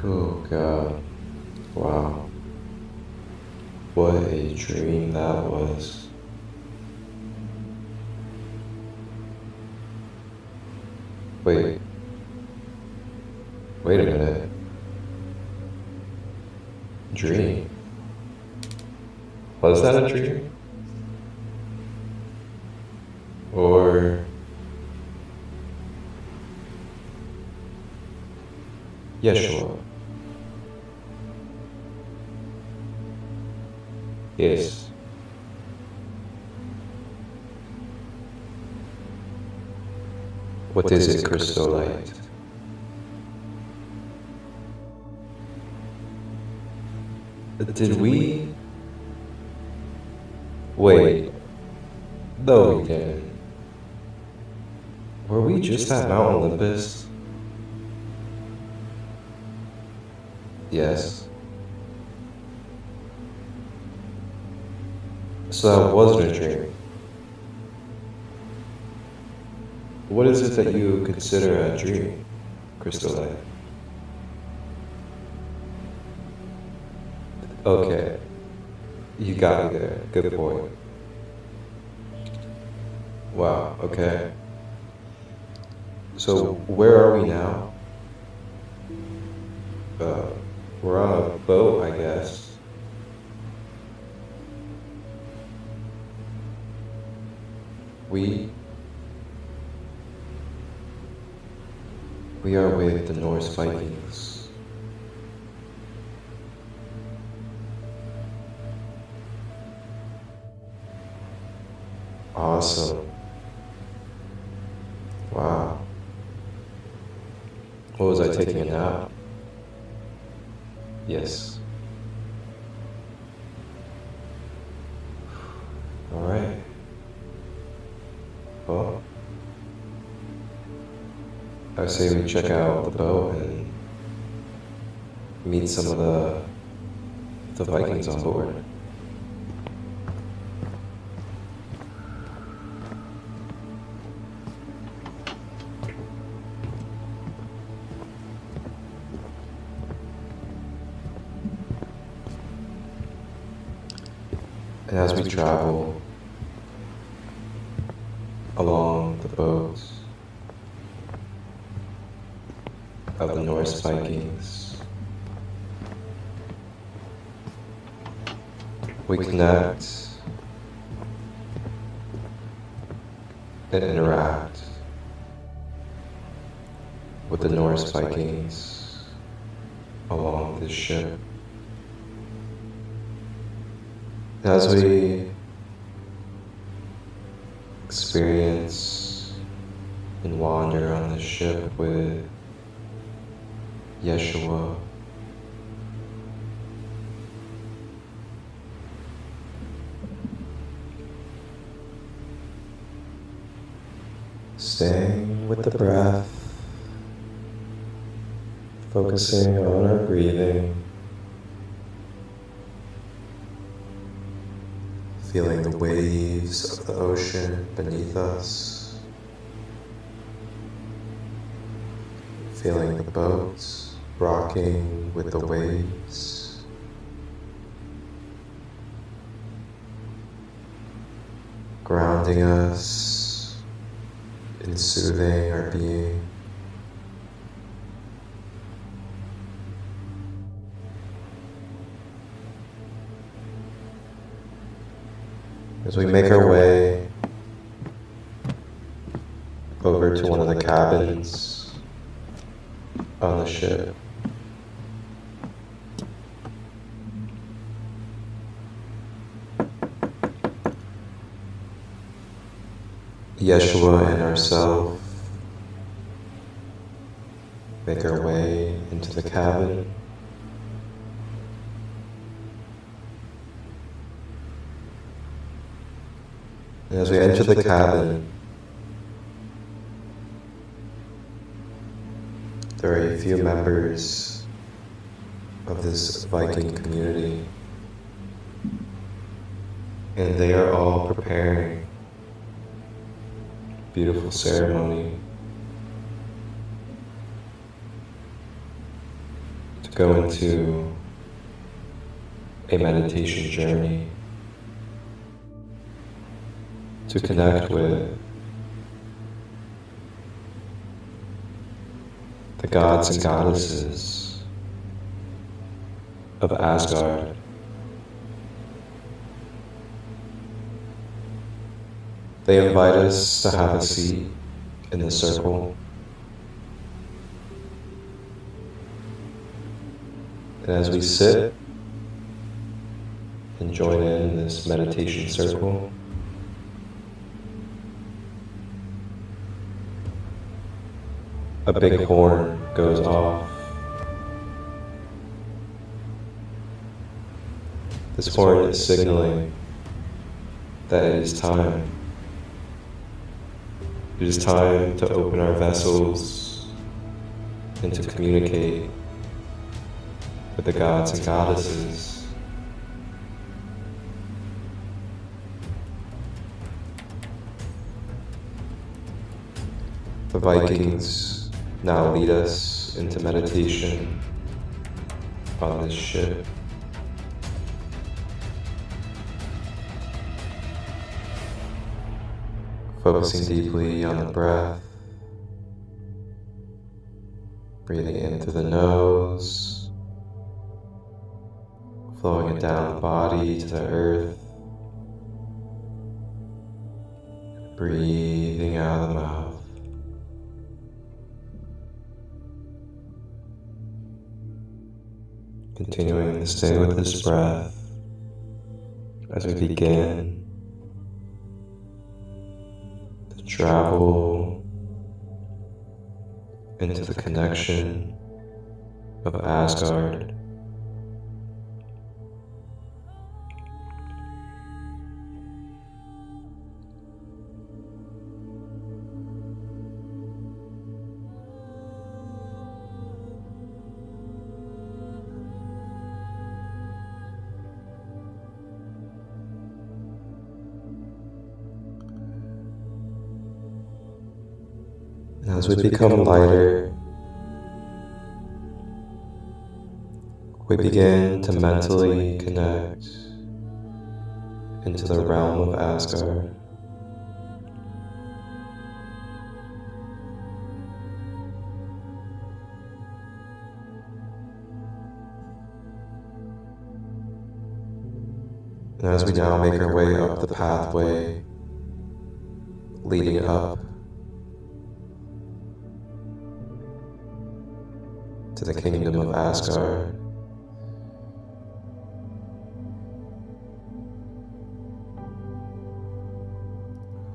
Oh God, wow. What a dream that was. Wait a minute. Dream? Was that a dream? Or Yeshua? Yes. What is it, crystal light? Did we? Wait. No, we didn't. Were we just at Mount Olympus? Yes. So that wasn't a dream. What is it that you consider a dream, crystal light? Okay. You got me there. Good point. Wow, okay. So, where are we now? We're on a boat, I guess. We are with the Norse Vikings. Awesome. Wow. What was I taking a nap? Yes. Alright. Well, I say we check out the boat and meet some of the Vikings on board. And as we travel along the boat of the Norse Vikings, we connect and interact with the Norse Vikings along this ship. As we experience and wander on this ship with Yeshua, staying with the breath, focusing on our breathing, feeling the waves of the ocean beneath us, feeling the boats rocking with the waves, grounding us and soothing our being. As we make our way over to one of the cabins on the ship, Yeshua and ourselves make our way into the cabin. And as we enter the cabin, there are a few members of this Viking community, and they are all preparing a beautiful ceremony to to go into a meditation journey to connect with the gods and goddesses of Asgard. They invite us to have a seat in the circle. And as we sit and join in this meditation circle, a big horn goes off. This horn is signaling that it is time. It is time to open our vessels and to communicate with the gods and goddesses. The Vikings now lead us into meditation on this ship. Focusing deeply on the breath, breathing in through the nose, flowing it down the body to the earth, breathing out of the mouth. Continuing to stay with this breath as we begin to travel into the connection of Asgard. As we become lighter, we begin to mentally connect into the realm of Asgard. And as we now make our way up the pathway leading up to the kingdom of Asgard,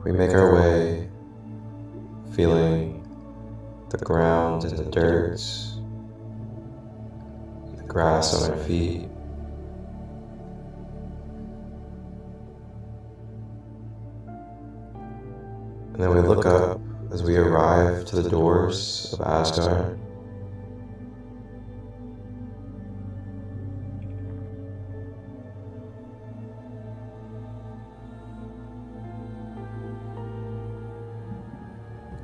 we make our way feeling the ground and the dirt, the grass on our feet. And then we look up as we arrive to the doors of Asgard.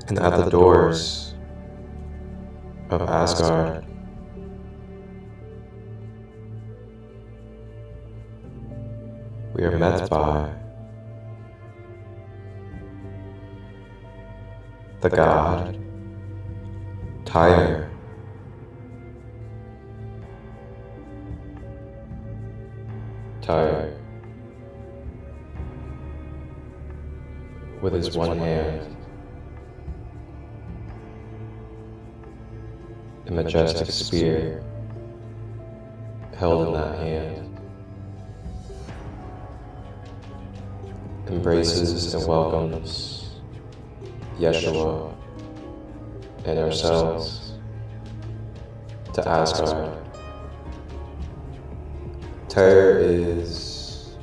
And at the doors of Asgard, we are met by the god Tyr. Tyr, with his one hand, a majestic spear held in that hand, embraces and welcomes Yeshua and ourselves to Asgard. Tyr is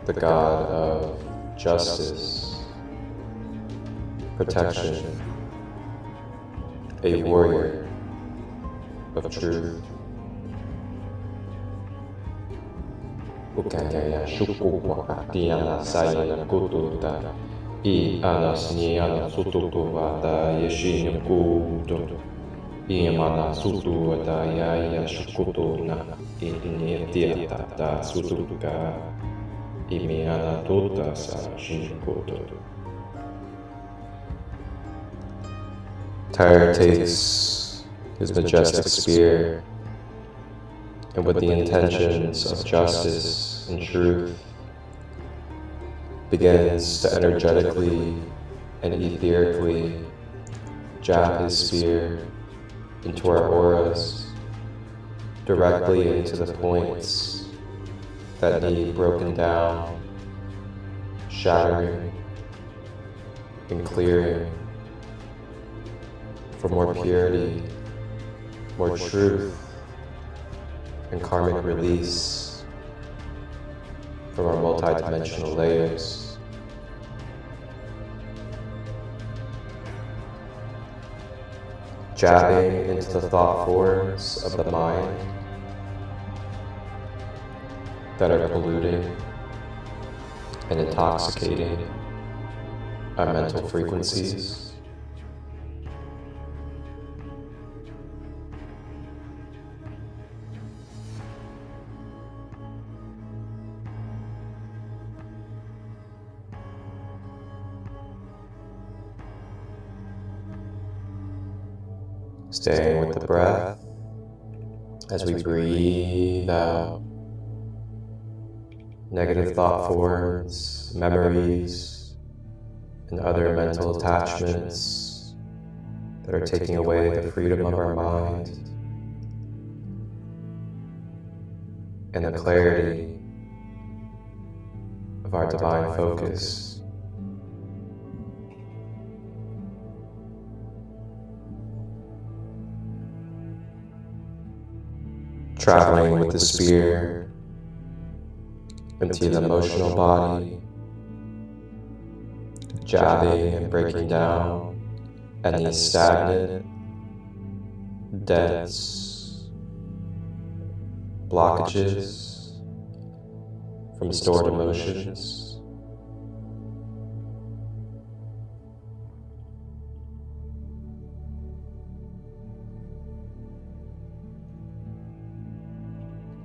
the god of justice, protection, a warrior of truth. Gaia shuku wakati ana sayana kututa I ana sniana sututu vata yeshinu kutu Iamana sutu adaya shukuto na inietia da sutuka imiana tota sa shinkoto. Tyre takes his majestic spear and with the intentions of justice and truth begins to energetically and etherically jab his spear into our auras, directly into the points that need broken down, shattering, and clearing for more purity, more truth, and karmic release from our multidimensional layers. Jabbing into the thought forms of the mind that are polluting and intoxicating our mental frequencies. Staying with the breath as we breathe out negative thought forms, memories, and other mental attachments that are taking away the freedom of our mind and the clarity of our divine focus. Traveling with the spear into the emotional body, jabbing and breaking down any stagnant, dense blockages from stored emotions.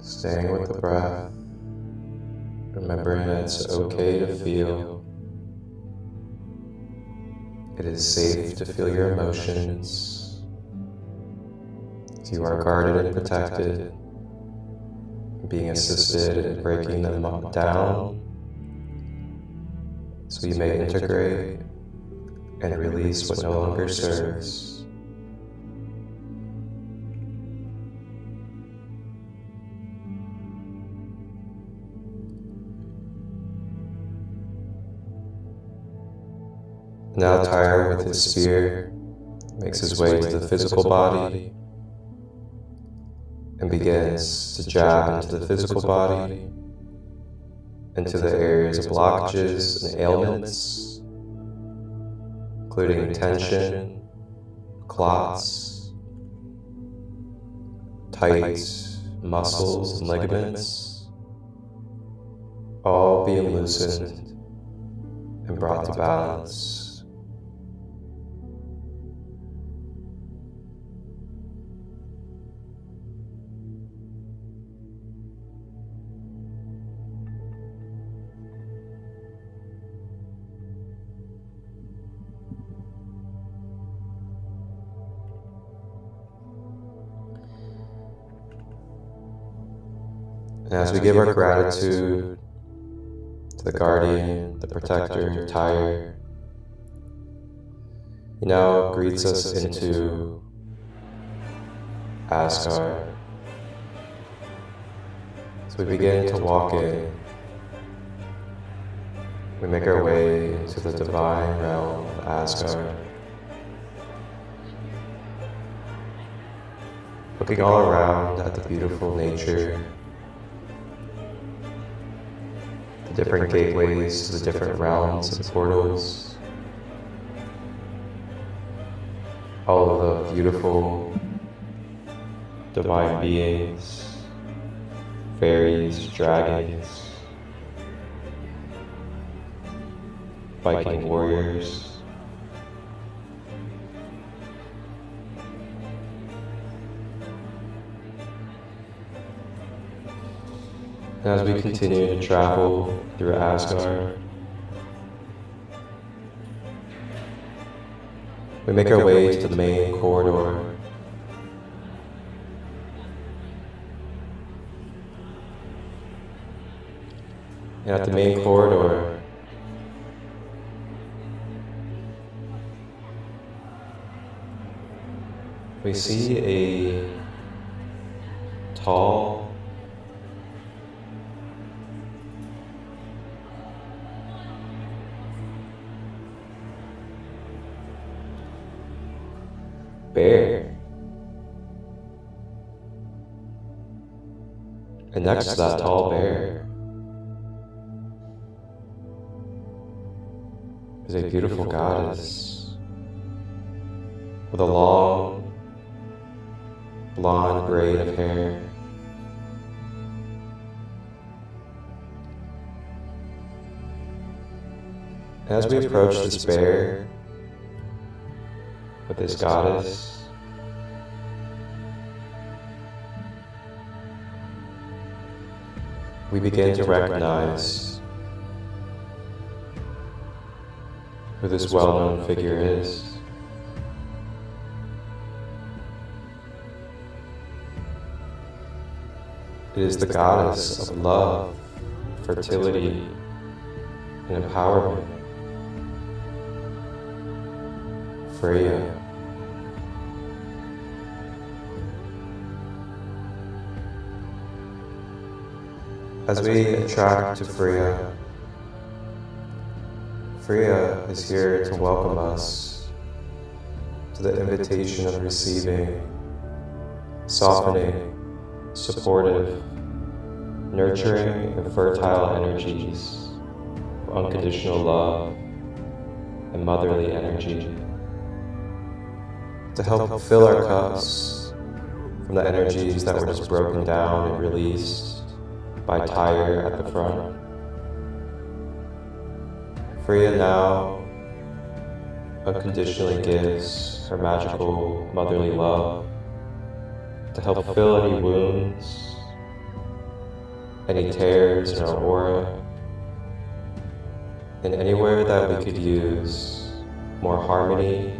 Staying with the breath, remembering that it's okay to feel. It is safe to feel your emotions. You are guarded and protected, being assisted in breaking them down so you may integrate and release what no longer serves. Now Tyre with his spear makes his way to the physical body and begins to jab into the physical body, into the areas of blockages and ailments, including tension, clots, tight muscles and ligaments, all being loosened and brought to balance. And as we give our gratitude to the guardian, the protector, Tyre, he now greets us into Asgard. So we begin to walk in. We make our way into the divine realm of Asgard. Looking all around at the beautiful nature, different gateways to the different realms and portals, all of the beautiful divine beings, fairies, dragons, Viking warriors, And as we continue to travel through Asgard, we make our way to the main corridor. And at the main corridor, we see a tall, bear. And next to that tall bear is a beautiful goddess with a long, blonde braid of hair. As we approach this bear with this goddess, we begin to recognize who this well-known figure is. It is the goddess of love, fertility, and empowerment, Freyja. As we attract to Freyja, Freyja is here to welcome us to the invitation of receiving softening, supportive, nurturing, and fertile energies of unconditional love and motherly energy to help fill our cups from the energies that were just broken down and released by Tyre at the front. Freyja now unconditionally gives her magical motherly love to help fill any wounds, any tears in our aura, and anywhere that we could use more harmony,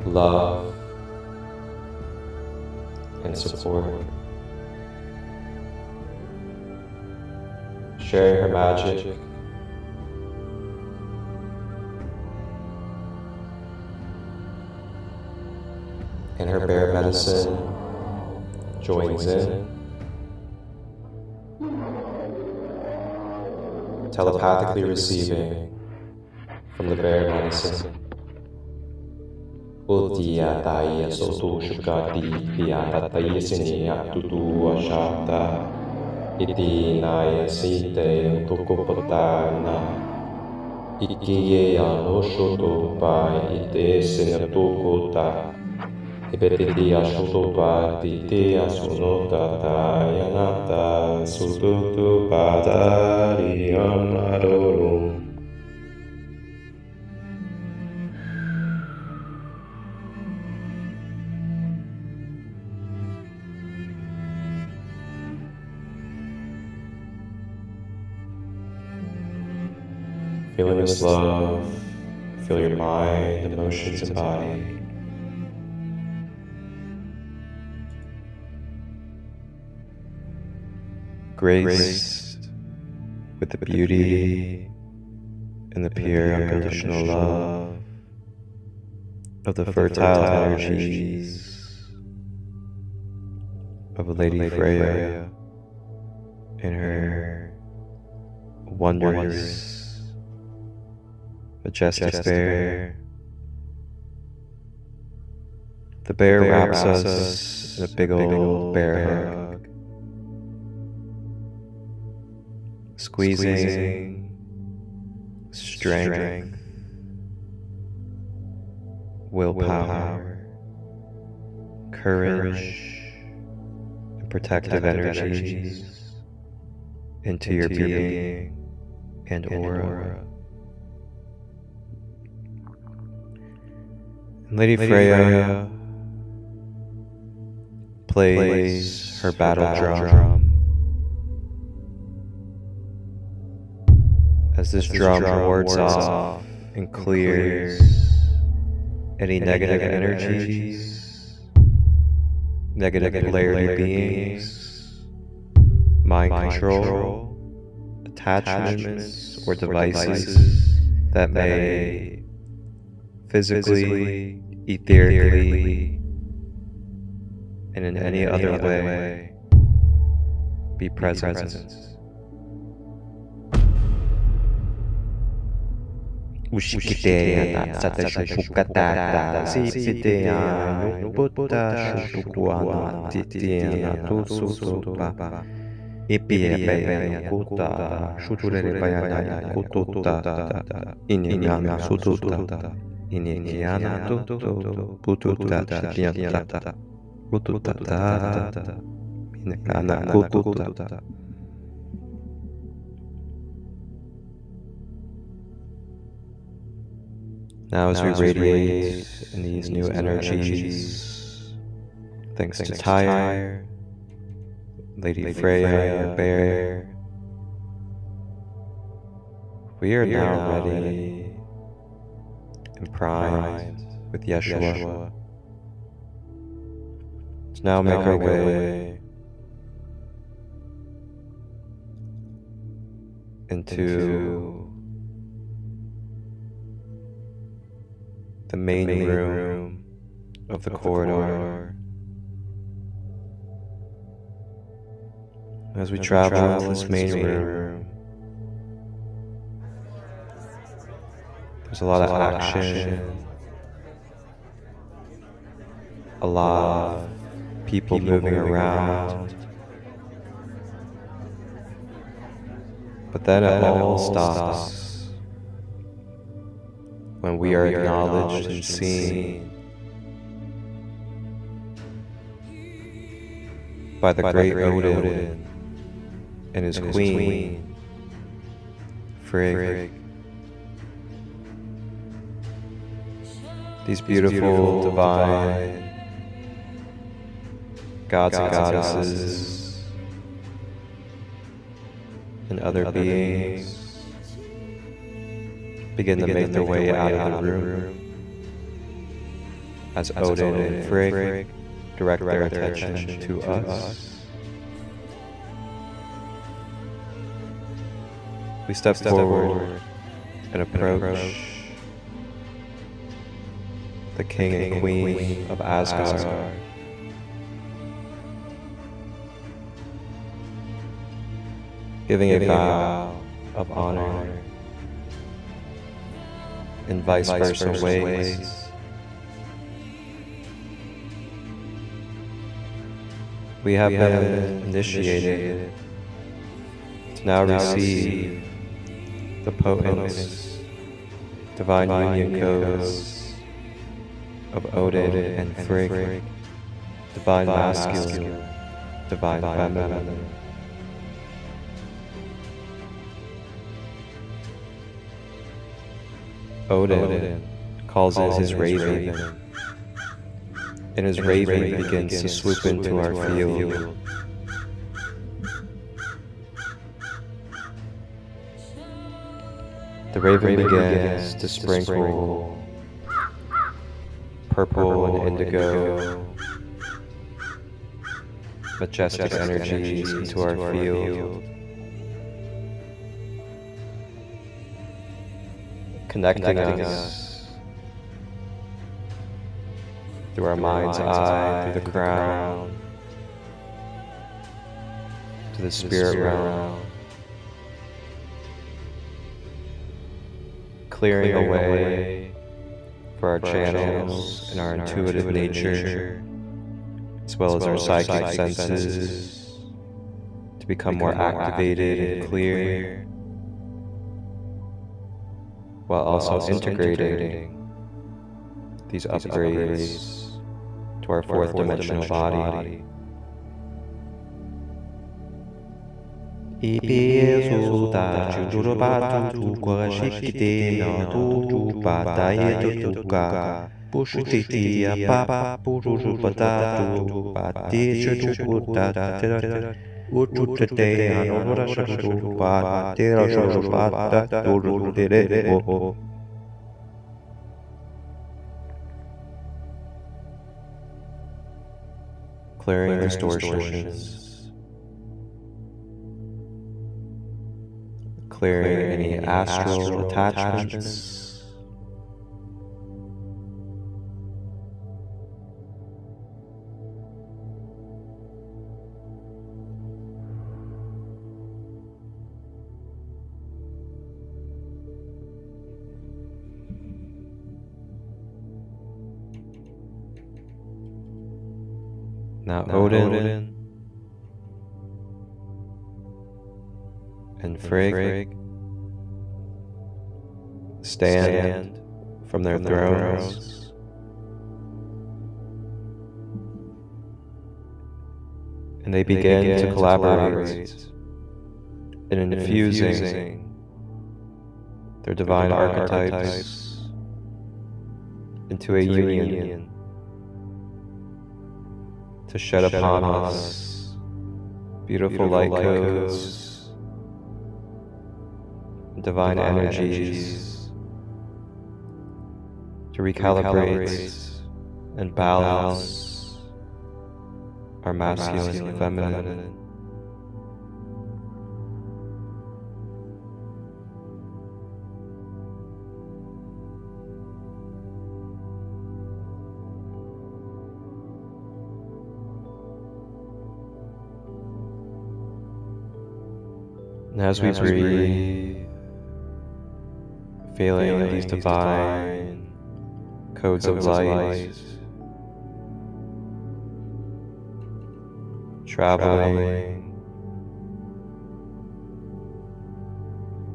love, and support. Sharing her magic and her bear medicine joins in, telepathically receiving from the bear medicine. Utia Daya Sotu Shukati Piata Tayasini Tutu Ashata Iti Naya Site Tukupatana Ikiye Anoshotopa Ite Senatukuta Ibetiti Ashotopa Titi Asunota Tayanata Sututu Padari Amadorum. Feeling this love, feel your mind, emotions, and body. Graced with the beauty and the pure unconditional love of the fertile energies of Lady Freyja and her wondrous majestic bear. The bear wraps us in a big old bear hug, squeezing strength, willpower, courage, and protective energies into your being and aura. Lady Freyja plays her battle drum as this drum wards off and clears any negative energies, negative polarity beings, mind control, attachments, or devices that may physically, etherically, and in any other way be present. Ushikiteya satashupukatada sipiteya nubuta shupukuana titiana tususupa ipiepeya kuta shuturepeya kututa iniana sututa iniana tutu pututa chatiata pututa minekana kututa. Now as we radiate in these new energies, thanks to Tyre, Lady Freyja, Bear, we are now ready and primed with Yeshua to now make our way into the main room of the corridor. As we travel into this main room, there's a lot of action, a lot of people moving around, but then it all stops when we are acknowledged and seen by the great Odin and his queen, Freyja. These beautiful, divine gods and goddesses and other beings begin to make their way out of the room as Odin and Freyja direct their attention to us. We step forward and approach the king and queen of Asgard. Giving a vow of honor in vice versa ways. We have been initiated to now receive the potent divine union codes of Odin and Freyja, divine masculine, divine feminine. Odin calls in his raven, and his raven begins to swoop into our field. The raven begins to sprinkle purple and indigo majestic energies into our field, connecting us through our mind's eye, through the crown, to the spirit realm, clearing a way for our channels and our intuitive nature, as well as our psychic senses, to become more activated and clear, while also integrating these upgrades to our fourth dimensional body. Uchute anora shashu pa tera shashu pa ta turu tere ho. Clearing distortions, clearing any astral attachments, now Odin and Freyja stand from their thrones and they begin to collaborate in infusing their divine archetypes into a union to shed upon us beautiful light codes, divine energies, to recalibrate and balance our masculine and feminine. And as we breathe, feeling these divine codes of light traveling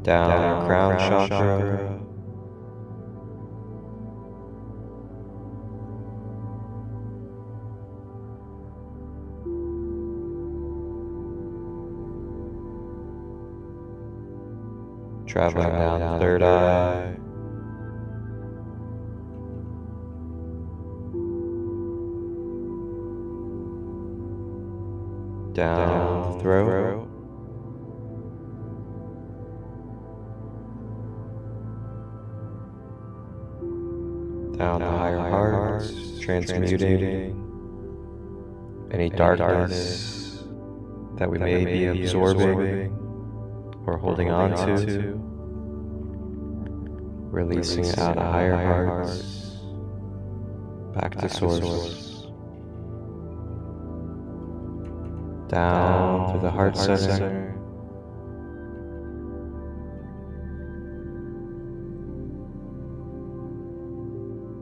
down our crown chakra, traveling down the third eye, down the throat, down the higher heart, transmuting any darkness that we may be absorbing or holding on to, releasing it out of higher hearts, back to source, down to the heart center,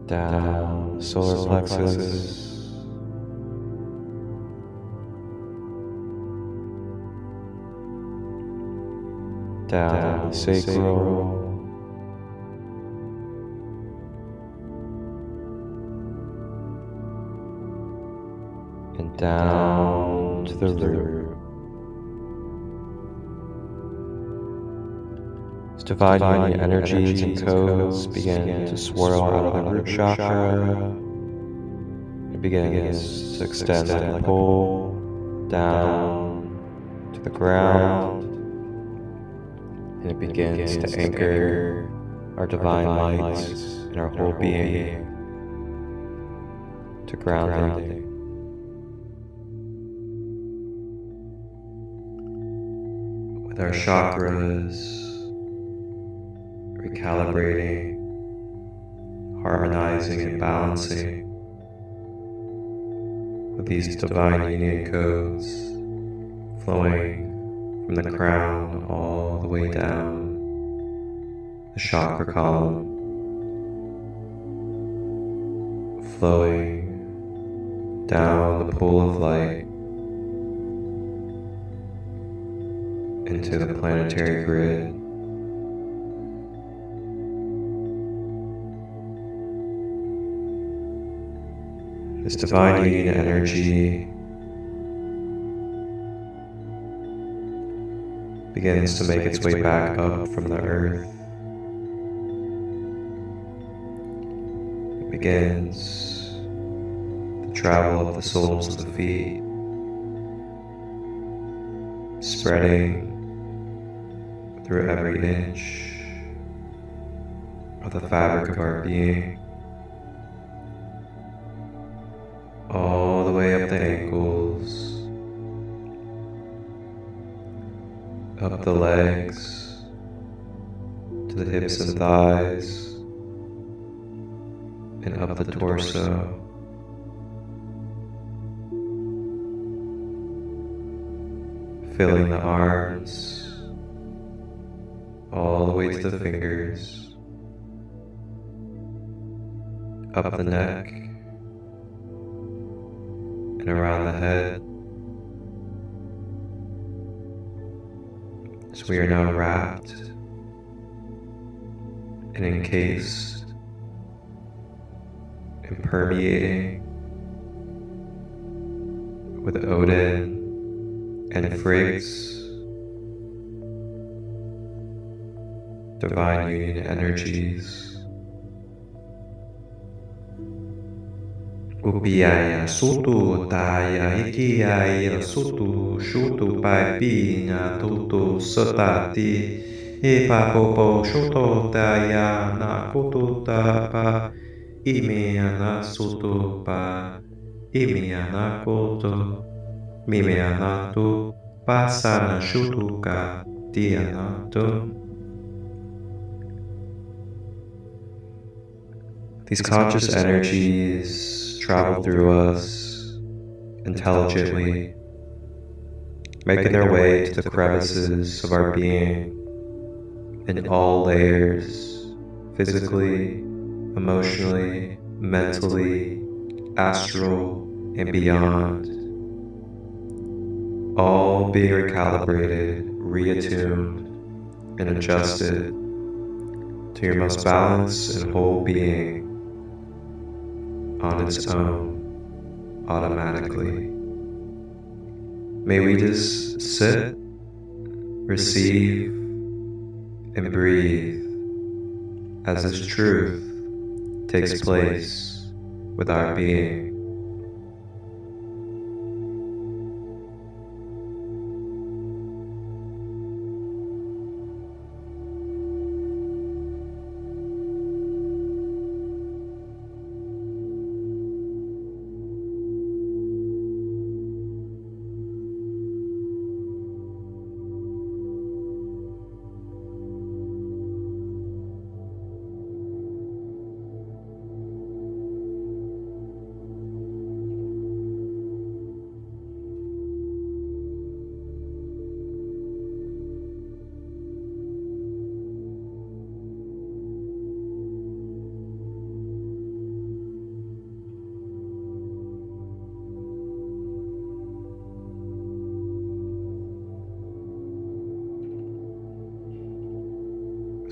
down the solar plexus, down the sacral, and down to the root. As divine union energies and codes begin to swirl out of the root chakra, it begins to extend and pull down to the ground. And it begins to anchor our divine light in our whole being to grounding. With our chakras recalibrating, harmonizing and balancing with these divine union codes flowing from the crown all the way down the chakra column, flowing down the pool of light into the planetary grid. This divine union energy begins to make its way back up from the earth. It begins the travel of the soles of the feet, spreading through every inch of the fabric of our being, all the way up the ankles, up the legs, to the hips and thighs, and up the torso. Filling the arms all the way to the fingers, up the neck and around the head. So we are now wrapped and encased and permeating with Odin and Freyja's divine union energies. Upiaya sutu taya ikiaya sutu shutu paipina tutu sotati ipa popo shuto taya na kutu tapa imiana sutu pa imiana kutu Mimianatu pasana shutuka dianatu. These conscious energies travel through us intelligently, making their way to the crevices of our being in all layers, physically, emotionally, mentally, astral, and beyond. All being recalibrated, reattuned, and adjusted to your most balanced and whole being on its own, automatically. May we just sit, receive, and breathe as this truth takes place with our being.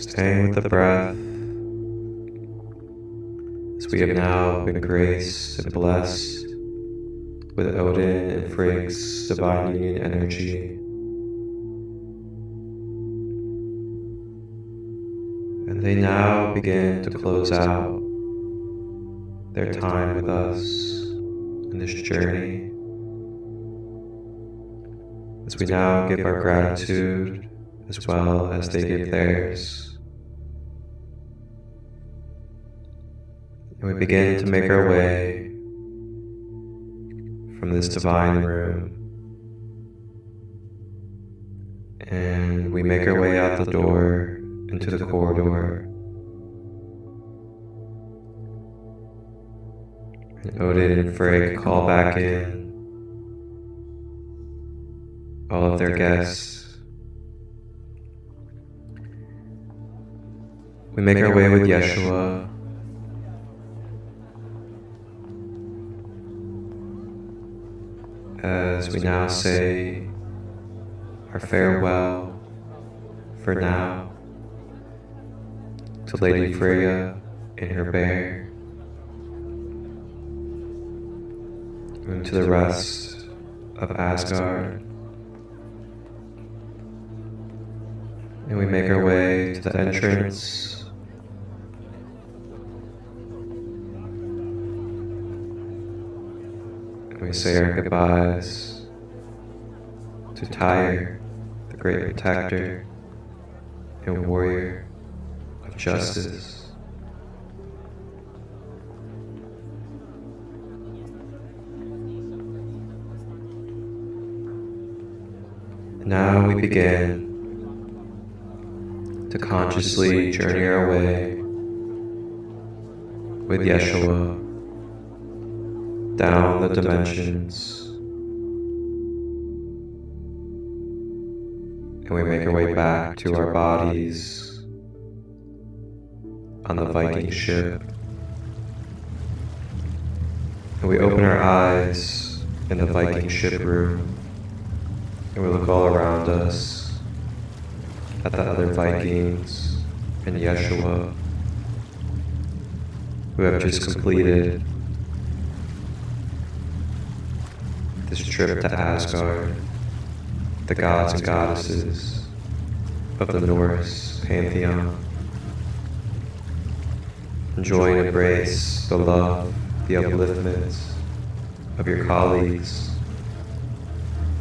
Staying with the breath, as we have now been graced and blessed with Odin and Freyja's divine union energy. And they now begin to close out their time with us in this journey, as we now give our gratitude as well as they give theirs. And we begin to make our way from this divine room, and we make our way out the door into the corridor. And Odin and Freyja call back in all of their guests. We make our way with Yeshua, as we now say our farewell for now to Lady Freyja and her bear, and to the rest of Asgard. And we make our way to the entrance and we say our goodbyes to Tyre great protector and warrior of justice. Now we begin to consciously journey our way with Yeshua down the dimensions, and we make our way back to our bodies on the Viking ship, and we open our eyes in the Viking ship room, and we look all around us at the other Vikings and Yeshua who have just completed this trip to Asgard, the gods and goddesses of the Norse pantheon. Enjoy and embrace the love, the upliftment of your colleagues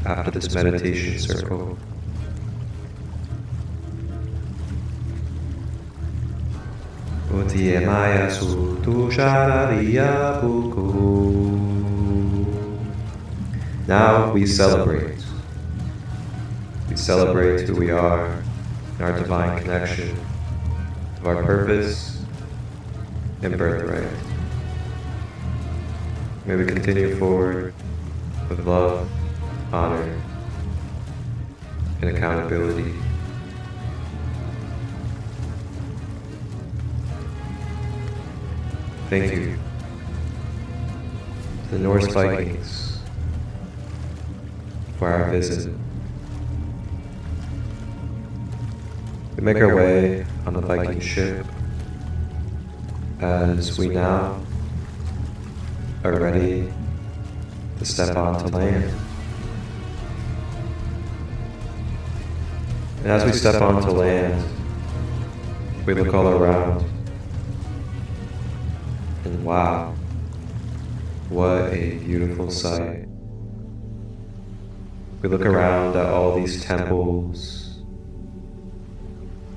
after this meditation circle. Now we celebrate. We celebrate who we are and our divine connection of our purpose and birthright. May we continue forward with love, honor, and accountability. Thank you to the Norse Vikings for our visit. We make our way on the Viking ship as we now are ready to step onto land. And as we step onto land, we look all around. And wow, what a beautiful sight. We look around at all these temples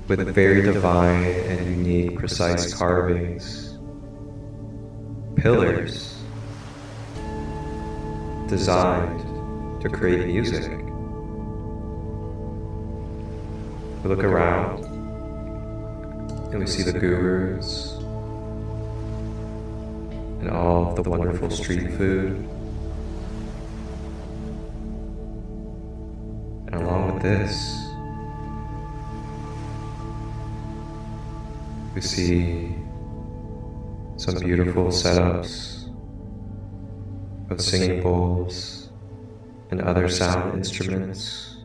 with very divine and unique, precise carvings, pillars designed to create music. We look around and we see the gurus and all of the wonderful street food. And along with this, we see some beautiful setups of singing bowls and other sound instruments,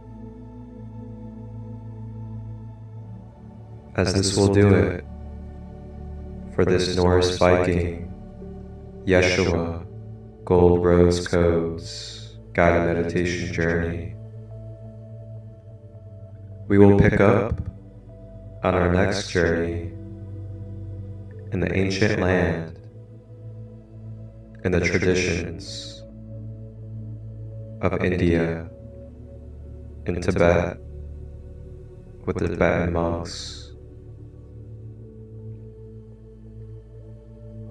as this will do it for this Norse Viking Yeshua Gold Rose Codes guided meditation journey. We will pick up on our next journey in the ancient land and the traditions of India and Tibet with the Tibetan monks.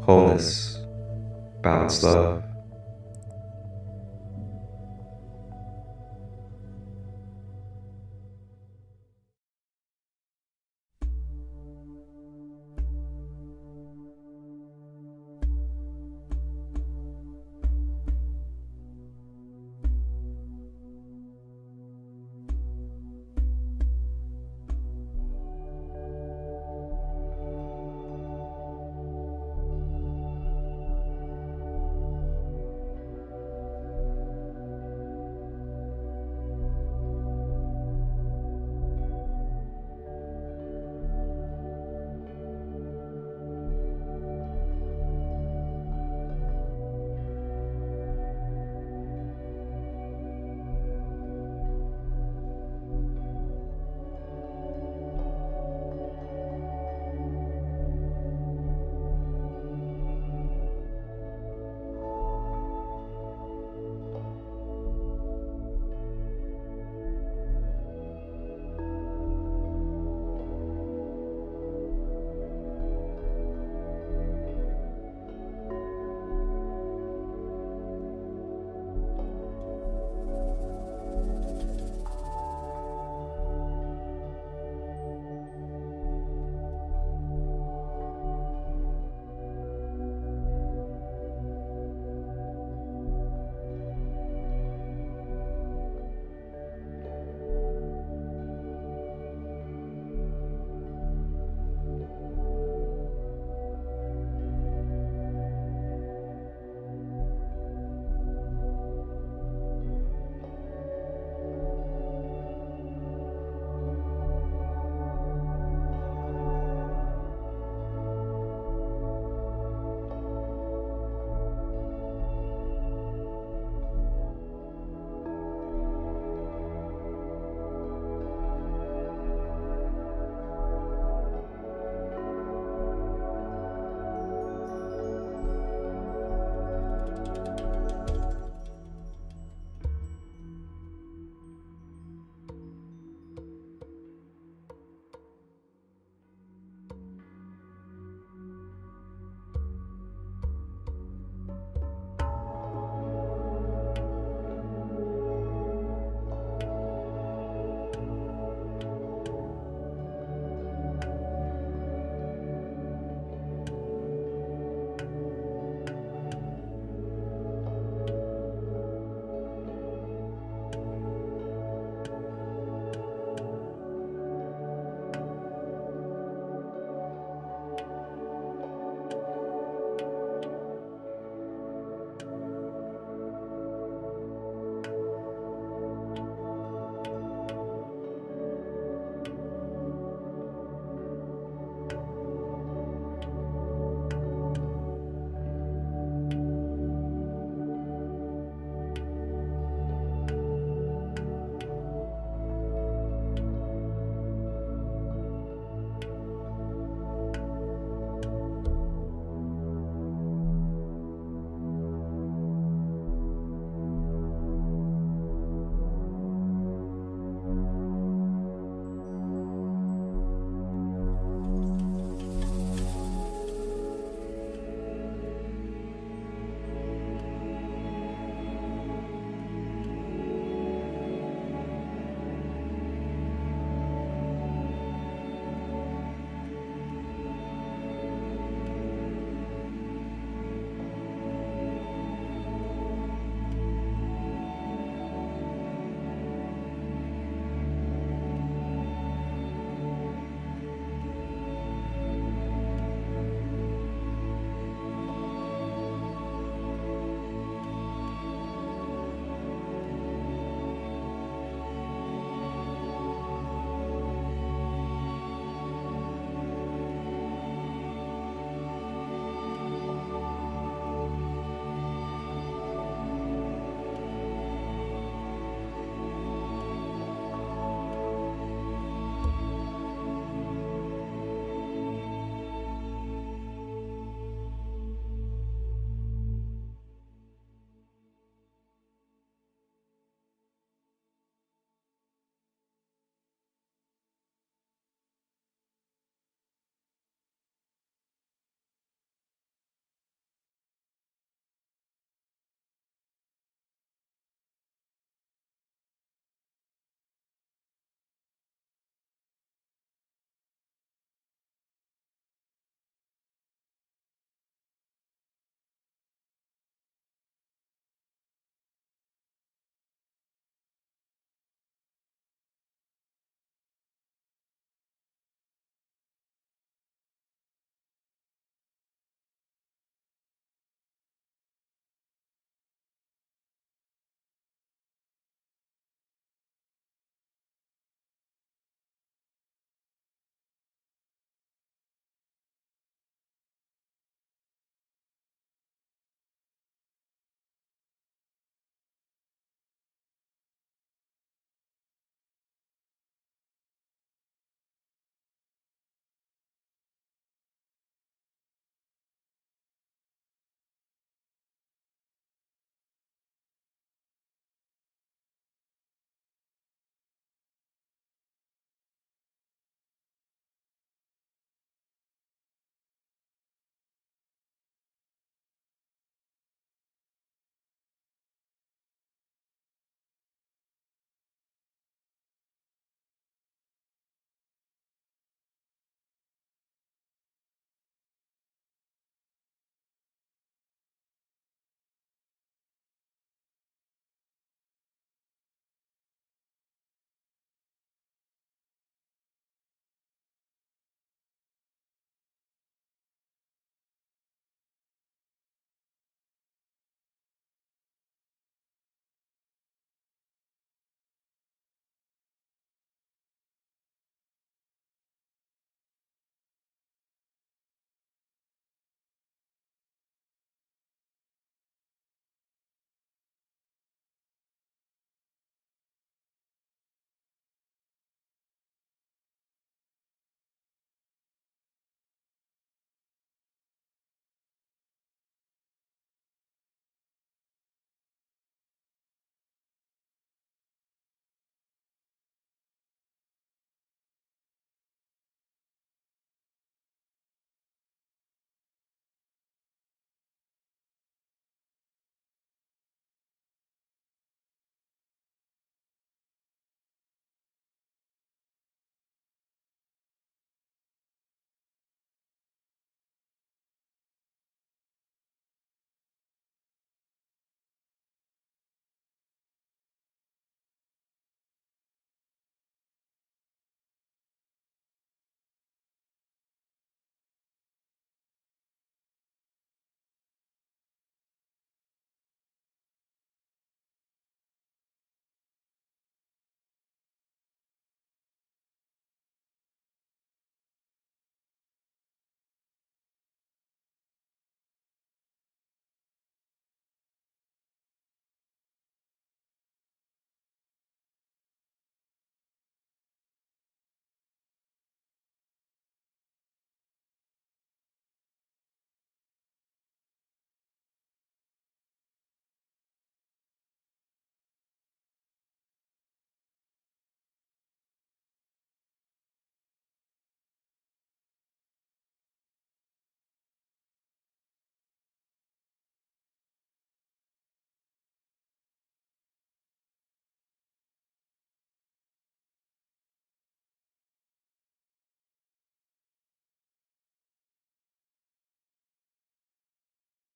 Wholeness, balanced love,